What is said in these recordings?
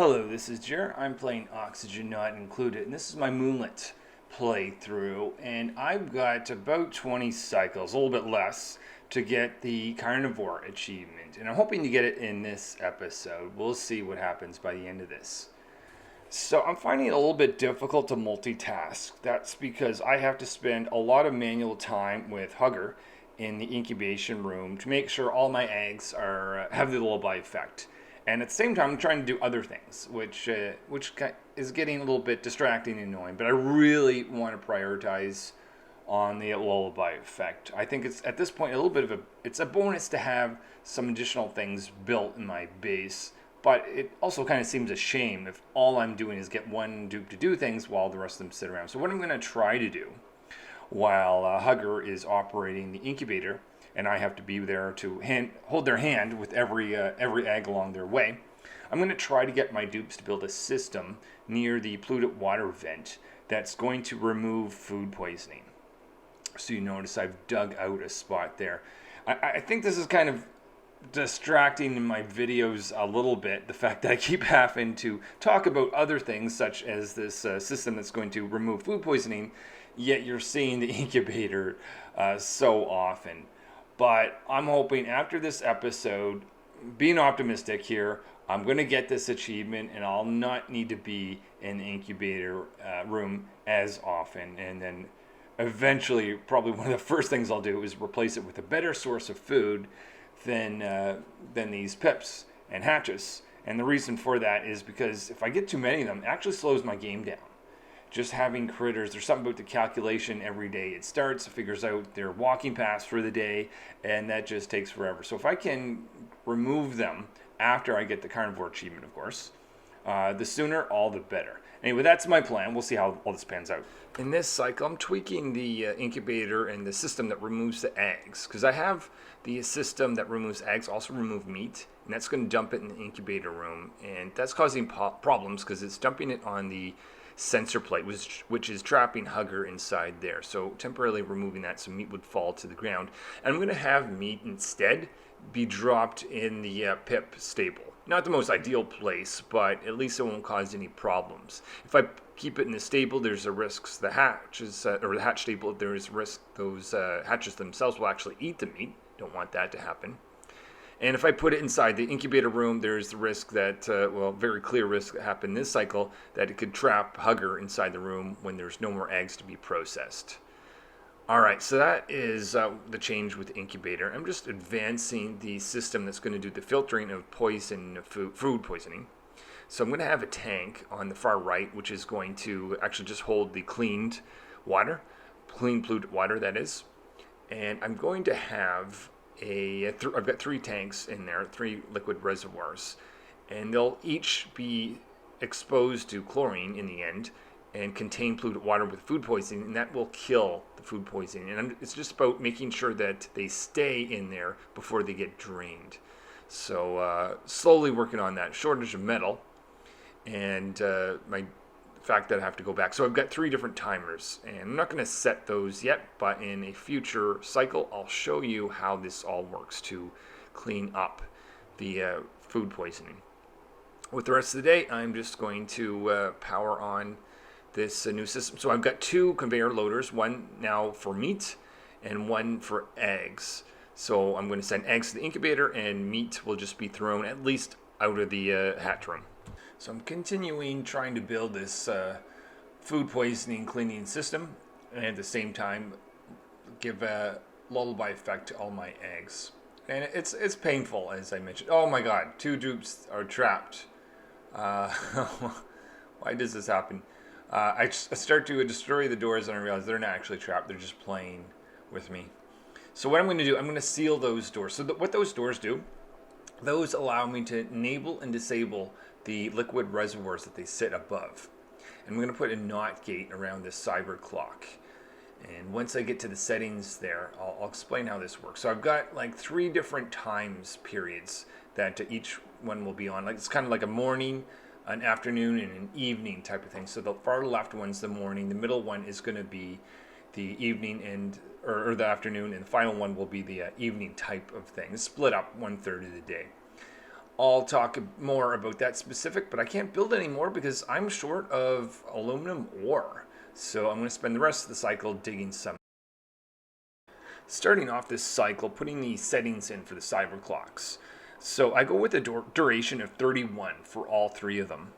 Hello, this is Jer. I'm playing Oxygen Not Included, and this is my Moonlet playthrough. And I've got about 20 cycles, a little bit less, to get the Carnivore Achievement. And I'm hoping to get it in this episode. We'll see what happens by the end of this. So I'm finding it a little bit difficult to multitask. That's because I have to spend a lot of manual time with Hugger in the incubation room to make sure all my eggs have the lullaby effect. And at the same time, I'm trying to do other things, which is getting a little bit distracting and annoying. But I really want to prioritize on the lullaby effect. I think it's at this point a little bit of it's a bonus to have some additional things built in my base. But it also kind of seems a shame if all I'm doing is get one dupe to do things while the rest of them sit around. So what I'm going to try to do while Hugger is operating the incubator, and I have to be there to hold their hand with every egg along their way, I'm going to try to get my dupes to build a system near the polluted water vent that's going to remove food poisoning. So you notice I've dug out a spot there. I think this is kind of distracting in my videos a little bit, the fact that I keep having to talk about other things such as this system that's going to remove food poisoning, yet you're seeing the incubator so often. But I'm hoping after this episode, being optimistic here, I'm going to get this achievement and I'll not need to be in the incubator room as often. And then eventually, probably one of the first things I'll do is replace it with a better source of food than these pips and hatches. And the reason for that is because if I get too many of them, it actually slows my game down. Just having critters, there's something about the calculation every day. It starts, it figures out their walking paths for the day, and that just takes forever. So if I can remove them after I get the Carnivore Achievement, of course, the sooner, all the better. Anyway, that's my plan. We'll see how all this pans out. In this cycle, I'm tweaking the incubator and the system that removes the eggs, because I have the system that removes eggs also remove meat, and that's going to dump it in the incubator room, and that's causing problems because it's dumping it on the sensor plate, which is trapping Hugger inside there. So temporarily removing that so meat would fall to the ground. And I'm going to have meat instead be dropped in the pip stable. Not the most ideal place, but at least it won't cause any problems. If I keep it in the stable, there's a risk the hatches, or the hatch stable, there is risk those hatches themselves will actually eat the meat. Don't want that to happen. And if I put it inside the incubator room, there's the risk that, very clear risk that happened this cycle, that it could trap Hugger inside the room when there's no more eggs to be processed. All right, so that is the change with the incubator. I'm just advancing the system that's going to do the filtering of food poisoning. So I'm going to have a tank on the far right, which is going to actually just hold the clean polluted water, that is. And I'm going to have I've got 3 tanks in there, 3 liquid reservoirs, and they'll each be exposed to chlorine in the end and contain polluted water with food poisoning, and that will kill the food poisoning. And it's just about making sure that they stay in there before they get drained. So slowly working on that. Shortage of metal, and my fact that I have to go back. So I've got 3 different timers, and I'm not going to set those yet, but in a future cycle I'll show you how this all works to clean up the food poisoning. With the rest of the day, I'm just going to power on this new system. So I've got 2 conveyor loaders, one now for meat and one for eggs. So I'm going to send eggs to the incubator, and meat will just be thrown at least out of the hatch room. So I'm continuing trying to build this food poisoning cleaning system, and at the same time give a lullaby effect to all my eggs. And it's painful, as I mentioned. Oh my god, 2 dupes are trapped. Why does this happen? I start to destroy the doors and I realize they're not actually trapped, they're just playing with me. So what I'm going to do, I'm going to seal those doors. So what those doors do, those allow me to enable and disable the liquid reservoirs that they sit above. And I'm going to put a NOT gate around this cyber clock. And once I get to the settings there, I'll explain how this works. So I've got like 3 different times periods that each one will be on. Like it's kind of like a morning, an afternoon, and an evening type of thing. So the far left one's the morning, the middle one is going to be the evening or the afternoon, and the final one will be the evening type of thing. It's split up 1/3 of the day. I'll talk more about that specific, but I can't build anymore because I'm short of aluminum ore. So I'm going to spend the rest of the cycle digging some. Starting off this cycle, putting the settings in for the cyber clocks. So I go with a duration of 31 for all three of them,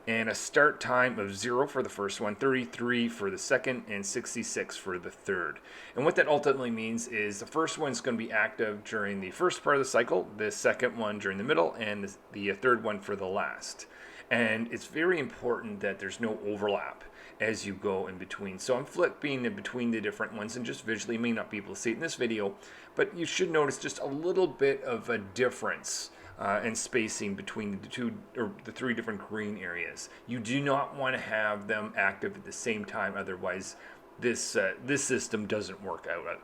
and a start time of 0 for the first one, 33 for the second, and 66 for the third. And what that ultimately means is the first one's going to be active during the first part of the cycle, the second one during the middle, and the third one for the last. And it's very important that there's no overlap as you go in between. So I'm flipping in between the different ones, and just visually, you may not be able to see it in this video, but you should notice just a little bit of a difference and spacing between the two or the three different green areas. You do not want to have them active at the same time, otherwise this system doesn't work out.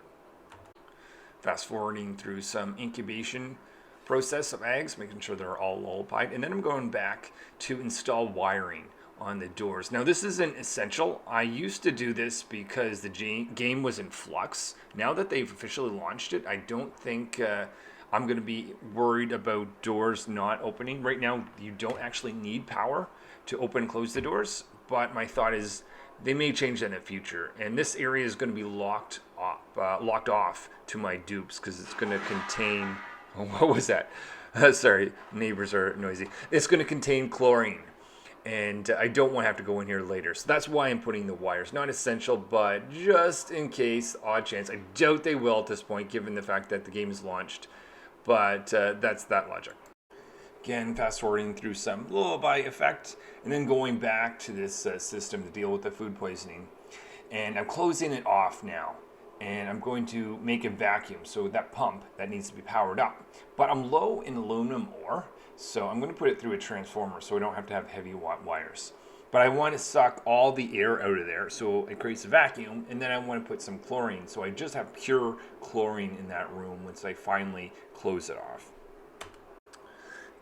Fast forwarding through some incubation process of eggs, making sure they're all lullified, and then I'm going back to install wiring on the doors. Now this isn't essential. I used to do this because the game was in flux. Now that they've officially launched it, I don't think I'm going to be worried about doors not opening. Right now you don't actually need power to open and close the doors, but my thought is they may change that in the future, and this area is going to be locked off to my dupes because it's going to contain what was that? Sorry, neighbors are noisy. It's going to contain chlorine, and I don't want to have to go in here later. So that's why I'm putting the wires. Not essential, but just in case, odd chance. I doubt they will at this point, given the fact that the game is launched. But that's that logic. Again, fast forwarding through some lullaby effect, and then going back to this system to deal with the food poisoning. And I'm closing it off now. And I'm going to make a vacuum, so that pump that needs to be powered up. But I'm low in aluminum ore, so I'm going to put it through a transformer so I don't have to have heavy wires. But I want to suck all the air out of there so it creates a vacuum, and then I want to put some chlorine so I just have pure chlorine in that room once I finally close it off.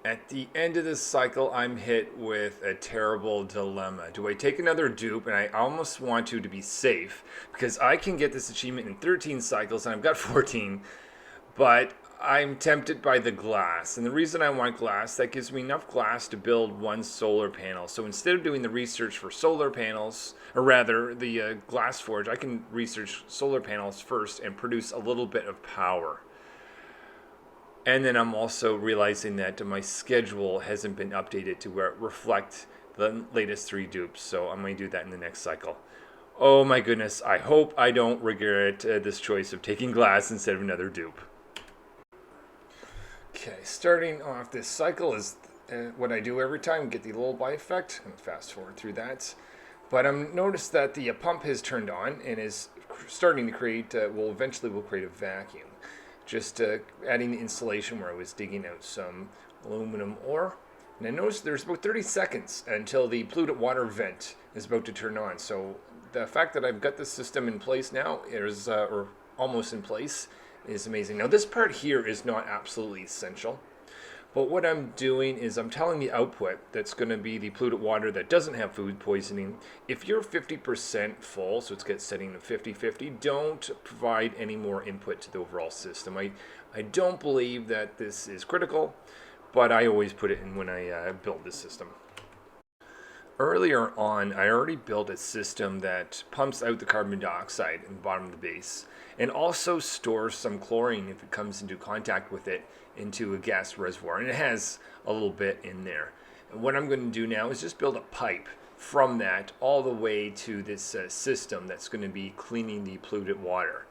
At the end of this cycle, I'm hit with a terrible dilemma. Do I take another dupe? And I almost want to be safe, because I can get this achievement in 13 cycles, and I've got 14, but I'm tempted by the glass. And the reason I want glass, that gives me enough glass to build one solar panel. So instead of doing the research for solar panels, or rather the glass forge, I can research solar panels first and produce a little bit of power. And then I'm also realizing that my schedule hasn't been updated to where it reflect the latest 3 dupes. So I'm going to do that in the next cycle. Oh my goodness, I hope I don't regret this choice of taking glass instead of another dupe. Okay, starting off this cycle is what I do every time, get the lullaby effect. I'm going to fast forward through that. But I'm noticed that the pump has turned on and is starting to create, eventually will create a vacuum. Just adding the insulation where I was digging out some aluminum ore. And I noticed there's about 30 seconds until the polluted water vent is about to turn on. So the fact that I've got this system in place now, or almost in place, is amazing. Now this part here is not absolutely essential. But what I'm doing is I'm telling the output that's going to be the polluted water that doesn't have food poisoning, if you're 50% full, so it's got setting to 50-50, don't provide any more input to the overall system. I don't believe that this is critical, but I always put it in when I build this system. Earlier on, I already built a system that pumps out the carbon dioxide in the bottom of the base and also stores some chlorine if it comes into contact with it into a gas reservoir, and it has a little bit in there. And what I'm going to do now is just build a pipe from that all the way to this system that's going to be cleaning the polluted water,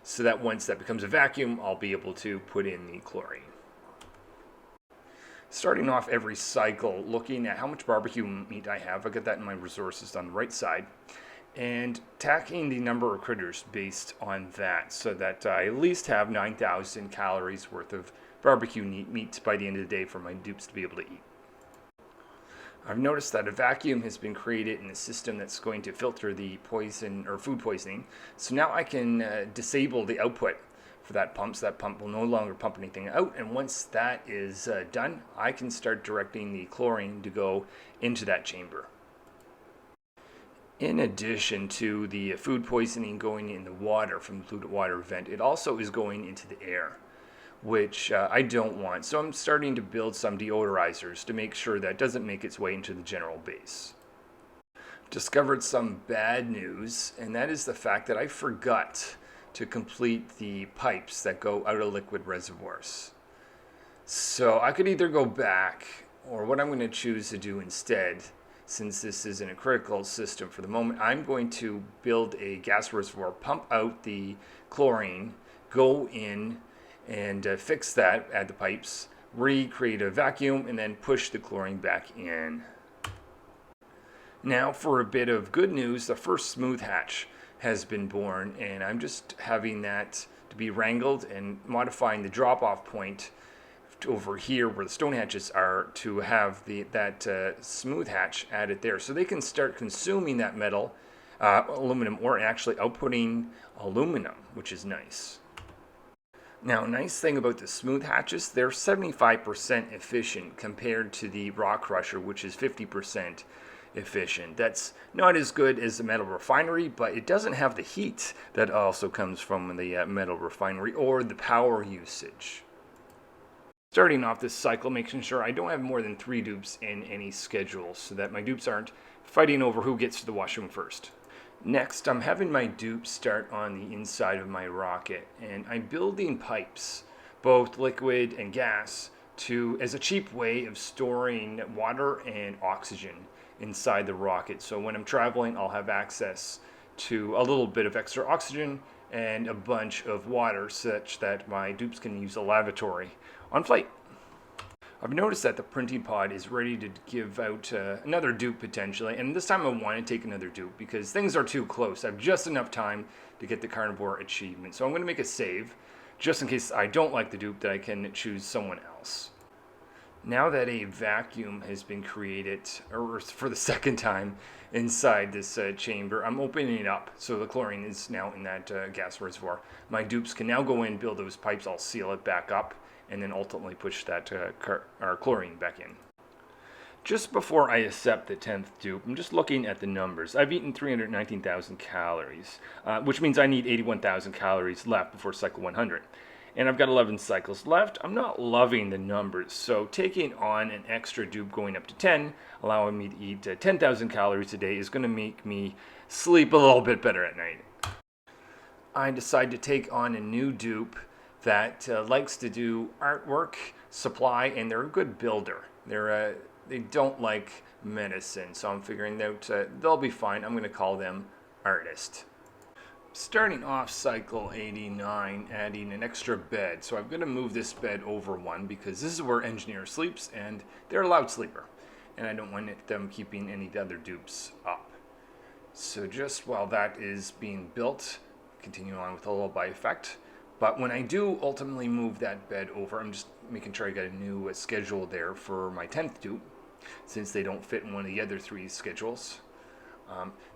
so that once that becomes a vacuum, I'll be able to put in the chlorine. Starting off every cycle, looking at how much barbecue meat I have. I got that in my resources on the right side, and tacking the number of critters based on that, so that I at least have 9,000 calories worth of barbecue meat by the end of the day for my dupes to be able to eat. I've noticed that a vacuum has been created in the system that's going to filter the poison or food poisoning. So now I can disable the output for that pump, so that pump will no longer pump anything out. And once that is done, I can start directing the chlorine to go into that chamber. In addition to the food poisoning going in the water from the polluted water vent, it also is going into the air. which I don't want. So I'm starting to build some deodorizers to make sure that doesn't make its way into the general base. Discovered some bad news, and that is the fact that I forgot to complete the pipes that go out of liquid reservoirs. So I could either go back, or what I'm going to choose to do instead, since this isn't a critical system for the moment, I'm going to build a gas reservoir, pump out the chlorine, go in and fix that, add the pipes, recreate a vacuum, and then push the chlorine back in. Now for a bit of good news, the first smooth hatch has been born, and I'm just having that to be wrangled and modifying the drop-off point over here where the stone hatches are to have that smooth hatch added there, so they can start consuming that metal, aluminum, or actually outputting aluminum, which is nice. Now, nice thing about the smooth hatches, they're 75% efficient compared to the rock crusher, which is 50% efficient. That's not as good as the metal refinery, but it doesn't have the heat that also comes from the metal refinery or the power usage. Starting off this cycle, making sure I don't have more than 3 dupes in any schedule so that my dupes aren't fighting over who gets to the washroom first. Next, I'm having my dupes start on the inside of my rocket, and I'm building pipes, both liquid and gas, as a cheap way of storing water and oxygen inside the rocket. So when I'm traveling, I'll have access to a little bit of extra oxygen and a bunch of water such that my dupes can use a lavatory on flight. I've noticed that the printing pod is ready to give out another dupe potentially, and this time I want to take another dupe because things are too close. I have just enough time to get the Carnivore Achievement, so I'm going to make a save just in case I don't like the dupe that I can choose someone else. Now that a vacuum has been created, or for the second time inside this chamber, I'm opening it up so the chlorine is now in that gas reservoir. My dupes can now go in, build those pipes, I'll seal it back up, and then ultimately push that chlorine back in. Just before I accept the 10th dupe, I'm just looking at the numbers. I've eaten 319,000 calories, which means I need 81,000 calories left before cycle 100. And I've got 11 cycles left. I'm not loving the numbers, so taking on an extra dupe going up to 10, allowing me to eat 10,000 calories a day is going to make me sleep a little bit better at night. I decide to take on a new dupe that likes to do artwork, supply, and they're a good builder. They don't like medicine, so I'm figuring out they'll be fine. I'm going to call them artist. Starting off cycle 89, adding an extra bed. So I'm going to move this bed over one because this is where engineer sleeps, and they're a loud sleeper, and I don't want them keeping any other dupes up. So just while that is being built, continue on with a lullaby effect. But when I do ultimately move that bed over, I'm just making sure I got a new schedule there for my 10th dupe, since they don't fit in one of the other 3 schedules.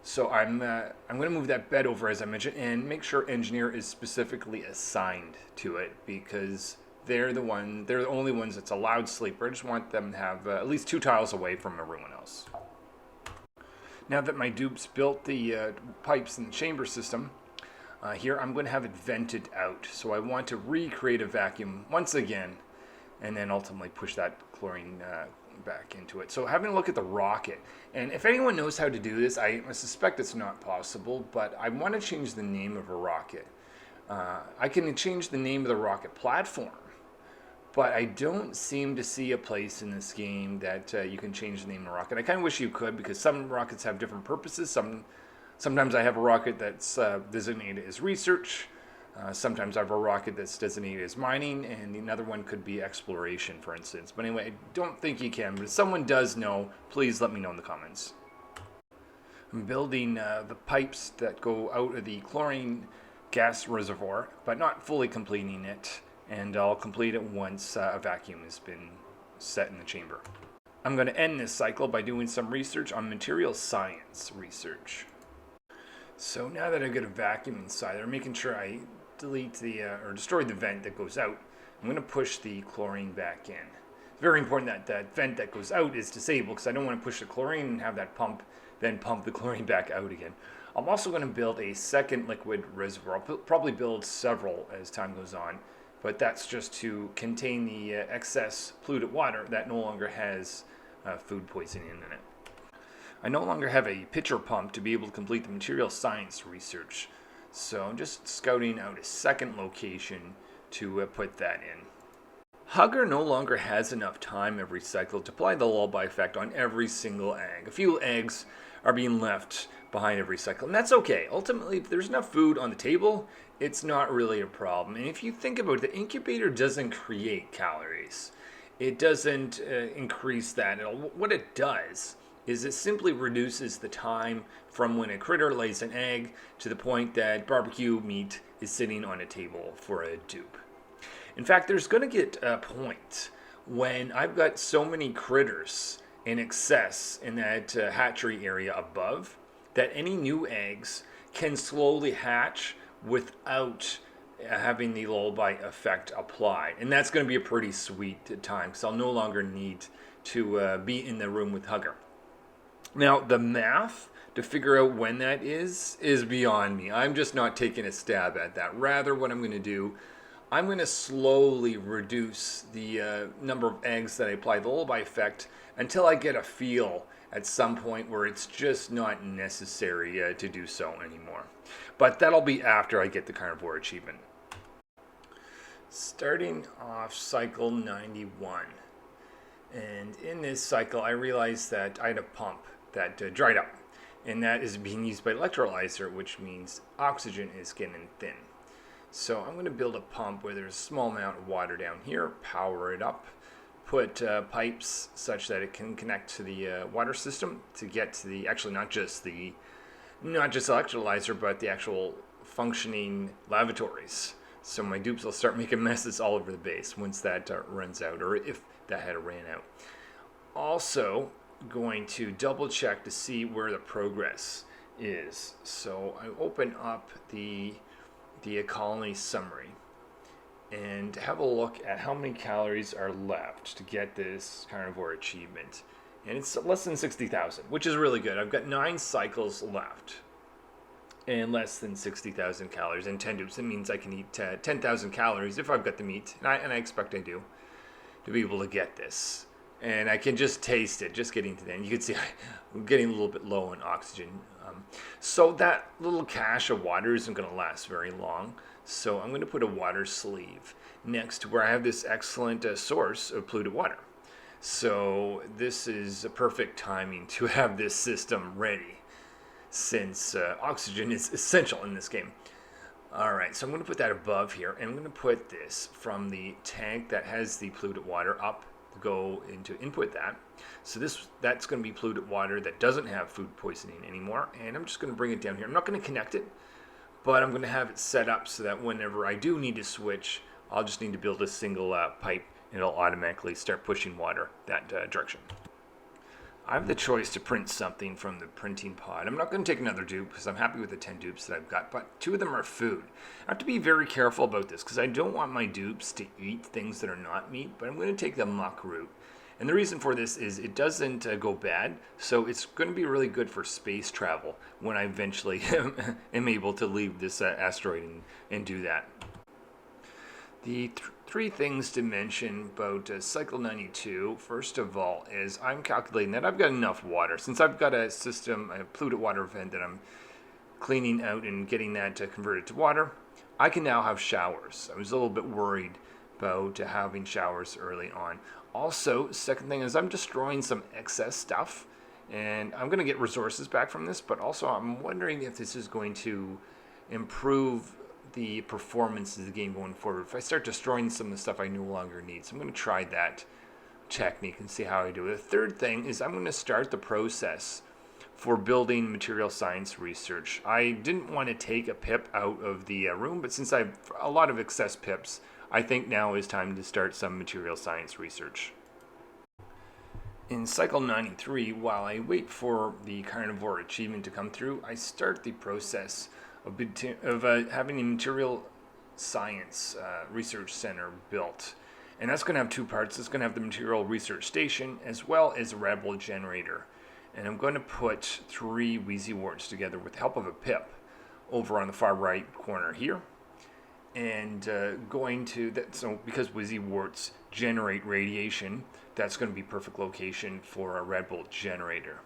So I'm going to move that bed over, as I mentioned, and make sure engineer is specifically assigned to it because they're the only ones that's a loud sleeper. I just want them to have at least 2 tiles away from everyone else. Now that my dupes built the pipes in the chamber system, here I'm going to have it vented out. So I want to recreate a vacuum once again and then ultimately push that chlorine back into it. So having a look at the rocket, and if anyone knows how to do this, I suspect it's not possible, but I want to change the name of a rocket. I can change the name of the rocket platform, but I don't seem to see a place in this game that you can change the name of a rocket. I kind of wish you could, because some rockets have different purposes. Sometimes I have a rocket that's designated as research. Sometimes I have a rocket that's designated as mining, and another one could be exploration, for instance. But anyway, I don't think you can, but if someone does know, please let me know in the comments. I'm building the pipes that go out of the chlorine gas reservoir, but not fully completing it, and I'll complete it once a vacuum has been set in the chamber. I'm going to end this cycle by doing some research on material science research. So now that I've got a vacuum inside there, making sure I delete or destroy the vent that goes out, I'm going to push the chlorine back in. It's very important that that vent that goes out is disabled because I don't want to push the chlorine and have that pump, then pump the chlorine back out again. I'm also going to build a second liquid reservoir. I'll probably build several as time goes on but that's just to contain the excess polluted water that no longer has food poisoning in it. I no longer have a pitcher pump to be able to complete the material science research, so I'm just scouting out a second location to put that in. Hugger no longer has enough time every cycle to apply the lullaby effect on every single egg. A few eggs are being left behind every cycle, and that's okay. Ultimately, if there's enough food on the table, it's not really a problem. And if you think about it, the incubator doesn't create calories. It doesn't increase that at all. What it does is it simply reduces the time from when a critter lays an egg to the point that barbecue meat is sitting on a table for a dupe. In fact, there's going to get a point when I've got so many critters in excess in that hatchery area above that any new eggs can slowly hatch without having the lullaby effect applied. And that's going to be a pretty sweet time because I'll no longer need to be in the room with Hugger. Now, the math to figure out when that is beyond me. I'm just not taking a stab at that. Rather, what I'm going to do, I'm going to slowly reduce the number of eggs that I apply the lullaby effect until I get a feel at some point where it's just not necessary to do so anymore. But that'll be after I get the Carnivore Achievement. Starting off cycle 91. And in this cycle, I realized that I had a pump that dried up. And that is being used by electrolyzer, which means oxygen is getting thin. So I'm going to build a pump where there's a small amount of water down here, power it up, put pipes such that it can connect to the water system to get to the, actually not just electrolyzer, but the actual functioning lavatories. So my dupes will start making messes all over the base once that runs out, or if that had ran out. Also going to double check to see where the progress is. So I open up the colony summary and have a look at how many calories are left to get this Carnivore Achievement. And it's less than 60,000, which is really good. I've got 9 cycles left and less than 60,000 calories and 10 dupes. That means I can eat 10,000 calories if I've got the meat, and I expect I do, to be able to get this. And I can just taste it, just getting to the end. You can see I'm getting a little bit low in oxygen. So that little cache of water isn't going to last very long. So I'm going to put a water sleeve next to where I have this excellent source of polluted water. So this is a perfect timing to have this system ready, since oxygen is essential in this game. All right, so I'm going to put that above here, and I'm going to put this from the tank that has the polluted water up, go into input that. So that's going to be polluted water that doesn't have food poisoning anymore, and I'm just going to bring it down here. I'm not going to connect it, but I'm going to have it set up so that whenever I do need to switch, I'll just need to build a single pipe, and it'll automatically start pushing water that direction. I have the choice to print something from the printing pod. I'm not going to take another dupe because I'm happy with the 10 dupes that I've got, but 2 of them are food. I have to be very careful about this because I don't want my dupes to eat things that are not meat, but I'm going to take the muck route. And the reason for this is it doesn't go bad, so it's going to be really good for space travel when I eventually am able to leave this asteroid and do that. The 3 things to mention about cycle 92, first of all, is I'm calculating that I've got enough water. Since I've got a system, a polluted water vent that I'm cleaning out and getting that converted to water, I can now have showers. I was a little bit worried about having showers early on. Also, second thing is I'm destroying some excess stuff, and I'm going to get resources back from this, but also I'm wondering if this is going to improve the performance of the game going forward. If I start destroying some of the stuff I no longer need. So I'm going to try that technique and see how I do it. The third thing is I'm going to start the process for building material science research. I didn't want to take a pip out of the room, but since I have a lot of excess pips, I think now is time to start some material science research. In cycle 93, while I wait for the Carnivore Achievement to come through, I start the process of having a material science research center built. And that's going to have 2 parts. It's going to have the material research station as well as a rebel generator. And I'm going to put 3 Wheezy warts together with the help of a pip over on the far right corner here. and going to that. So because Wizzyworts generate radiation, that's going to be perfect location for a red bolt generator.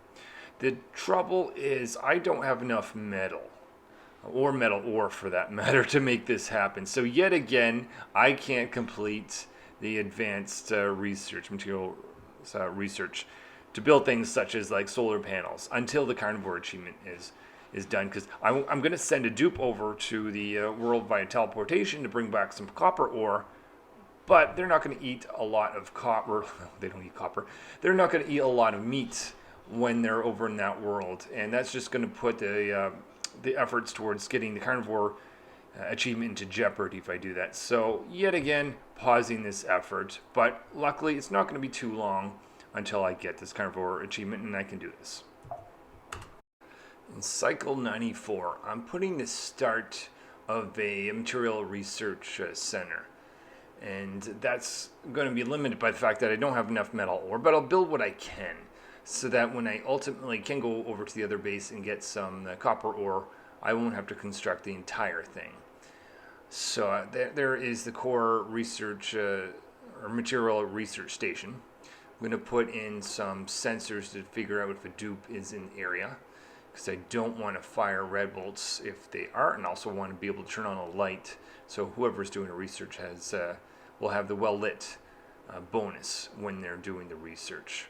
The trouble is I don't have enough metal ore for that matter to make this happen. So yet again, I can't complete the advanced material research to build things such as like solar panels until the Carnivore Achievement is done, because I'm going to send a dupe over to the world via teleportation to bring back some copper ore, but they're not going to eat a lot of copper. They don't eat copper. They're not going to eat a lot of meat when they're over in that world, and that's just going to put the efforts towards getting the Carnivore Achievement into jeopardy if I do that. So yet again, pausing this effort, but luckily it's not going to be too long until I get this Carnivore Achievement and I can do this. In cycle 94, I'm putting the start of a material research center, and that's going to be limited by the fact that I don't have enough metal ore, but I'll build what I can so that when I ultimately can go over to the other base and get some copper ore, I won't have to construct the entire thing. So there is the core research or material research station. I'm going to put in some sensors to figure out if a dupe is in the area, because I don't want to fire red bolts if they are, and also want to be able to turn on a light so whoever's doing the research will have the well lit bonus when they're doing the research.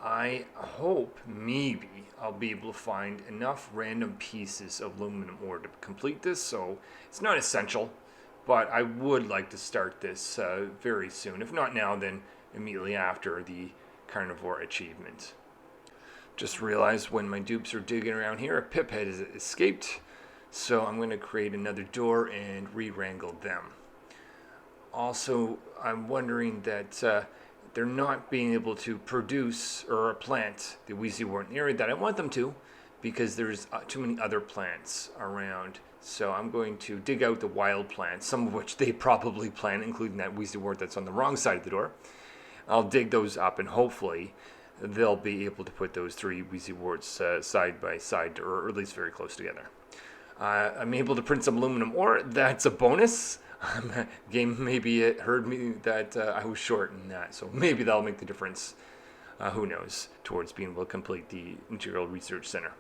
I hope maybe I'll be able to find enough random pieces of aluminum ore to complete this, so it's not essential, but I would like to start this very soon. If not now, then immediately after the Carnivore Achievement. Just realized when my dupes are digging around here, a pip head has escaped, so I'm going to create another door and re-wrangle them. Also, I'm wondering that they're not being able to produce or plant the Wheezywort in the area that I want them to, because there's too many other plants around. So I'm going to dig out the wild plants, some of which they probably plant, including that Wheezywort that's on the wrong side of the door. I'll dig those up, and hopefully they'll be able to put those three Wheezyworts side by side, or at least very close together. I'm able to print some aluminum ore. That's a bonus. Game maybe it heard me that I was short in that, so maybe that'll make the difference. Who knows, towards being able to complete the Material Research Center.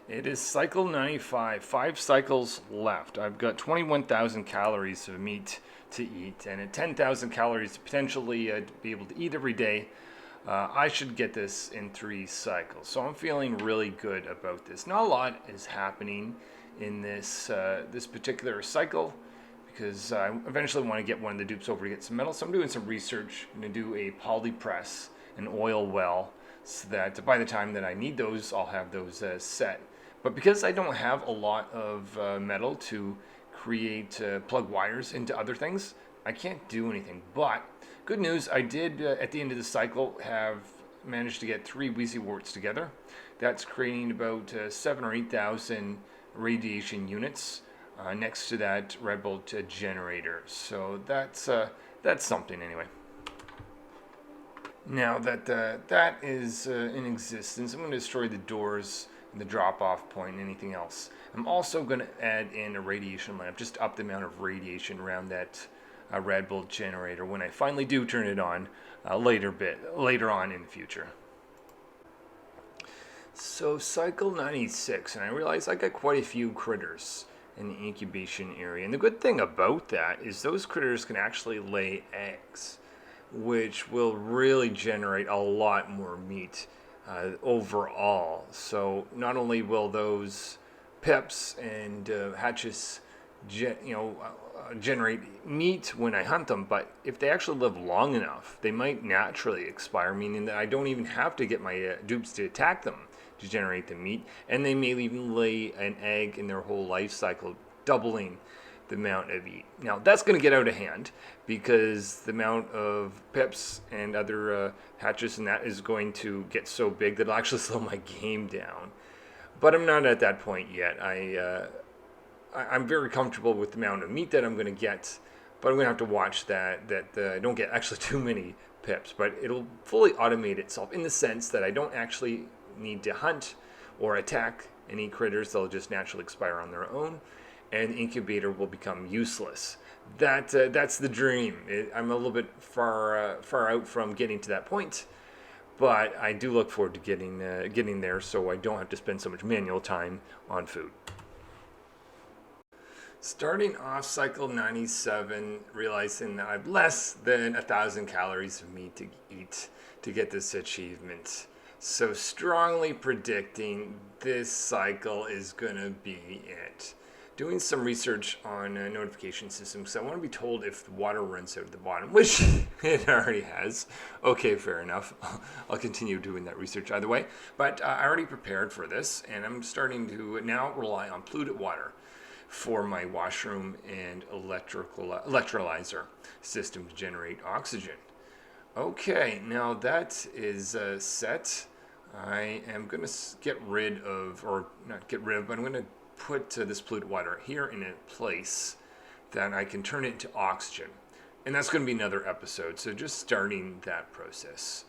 It is cycle 95, 5 cycles left. I've got 21,000 calories of meat to eat, and at 10,000 calories to potentially be able to eat every day, I should get this in 3 cycles. So I'm feeling really good about this. Not a lot is happening in this this particular cycle, because I eventually want to get one of the dupes over to get some metal. So I'm doing some research. I'm going to do a poly press, an oil well, so that by the time that I need those, I'll have those set. But because I don't have a lot of metal to create plug wires into other things, I can't do anything. But good news, I did at the end of the cycle have managed to get 3 Wheezyworts together. That's creating about 7,000 or 8,000 radiation units next to that red bolt generator. So that's something anyway. Now that that is in existence, I'm going to destroy the doors, the drop-off point, and anything else. I'm also going to add in a radiation lamp, just up the amount of radiation around that red bolt generator when I finally do turn it on later on in the future. So cycle 96, and I realize I got quite a few critters in the incubation area, and the good thing about that is those critters can actually lay eggs, which will really generate a lot more meat overall. So not only will those pips and hatches generate meat when I hunt them, but if they actually live long enough, they might naturally expire, meaning that I don't even have to get my dupes to attack them to generate the meat, and they may even lay an egg in their whole life cycle, doubling the amount of meat. Now that's going to get out of hand, because the amount of pips and other hatches and that is going to get so big that it'll actually slow my game down. But I'm not at that point yet. I'm very comfortable with the amount of meat that I'm going to get, but I'm going to have to watch that I don't get actually too many pips. But it'll fully automate itself in the sense that I don't actually need to hunt or attack any critters. They'll just naturally expire on their own. and the incubator will become useless. That's the dream. I'm a little bit far out from getting to that point, but I do look forward to getting there, so I don't have to spend so much manual time on food. Starting off cycle 97, realizing that I have less than 1,000 calories of meat to eat to get this achievement. So strongly predicting this cycle is gonna be it. Doing some research on notification systems, so I want to be told if the water runs out at the bottom, which it already has. Okay, fair enough. I'll continue doing that research either way. But I already prepared for this, and I'm starting to now rely on polluted water for my washroom and electrolyzer system to generate oxygen. Okay, now that is set. I am going to get rid of, or not get rid of, but I'm going to put this polluted water here in a place that I can turn it into oxygen. And that's going to be another episode. So just starting that process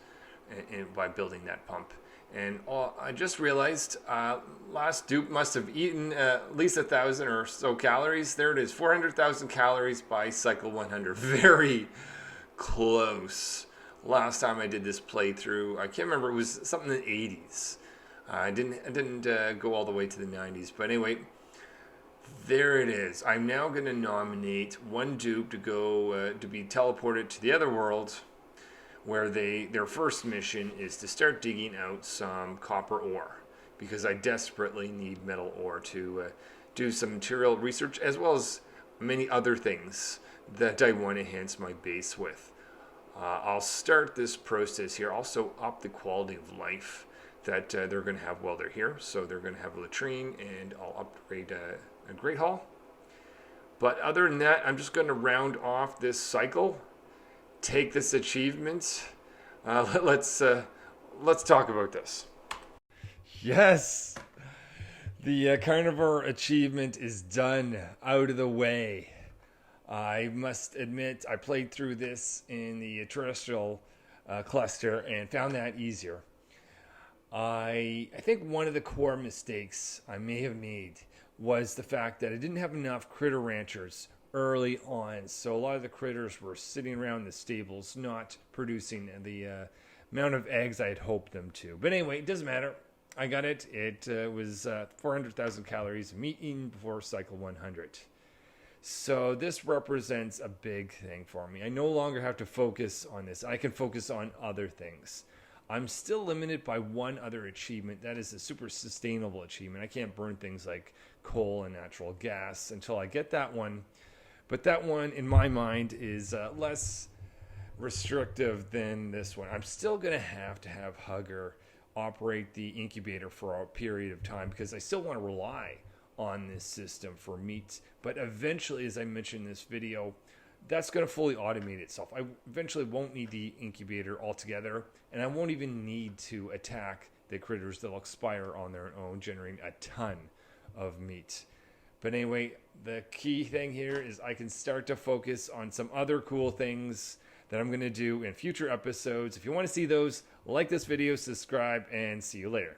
and by building that pump. And I just realized last dupe must have eaten at least 1,000 or so calories. There it is, 400,000 calories by cycle 100. Very close. Last time I did this playthrough, I can't remember, it was something in the 80s. I didn't go all the way to the 90s, but anyway, there it is. I'm now going to nominate one dupe to go to be teleported to the other world, where their first mission is to start digging out some copper ore, because I desperately need metal ore to do some material research, as well as many other things that I want to enhance my base with. I'll start this process here, also up the quality of life that they're going to have while they're here. So they're going to have a latrine, and I'll upgrade a Great Hall. But other than that, I'm just going to round off this cycle, take this achievement. Let's talk about this. Yes, the Carnivore Achievement is done, out of the way. I must admit, I played through this in the terrestrial cluster and found that easier. I think one of the core mistakes I may have made was the fact that I didn't have enough critter ranchers early on. So a lot of the critters were sitting around the stables, not producing the amount of eggs I had hoped them to. But anyway, it doesn't matter. I got it. It was 400,000 calories of meat eaten before cycle 100. So this represents a big thing for me. I no longer have to focus on this. I can focus on other things. I'm still limited by one other achievement. That is a super sustainable achievement. I can't burn things like coal and natural gas until I get that one. But that one, in my mind, is less restrictive than this one. I'm still going to have Hugger operate the incubator for a period of time, because I still want to rely on this system for meat. But eventually, as I mentioned in this video, that's going to fully automate itself. I eventually won't need the incubator altogether, and I won't even need to attack the critters that'll expire on their own, generating a ton of meat. But anyway, the key thing here is I can start to focus on some other cool things that I'm going to do in future episodes. If you want to see those, like this video, subscribe, and see you later.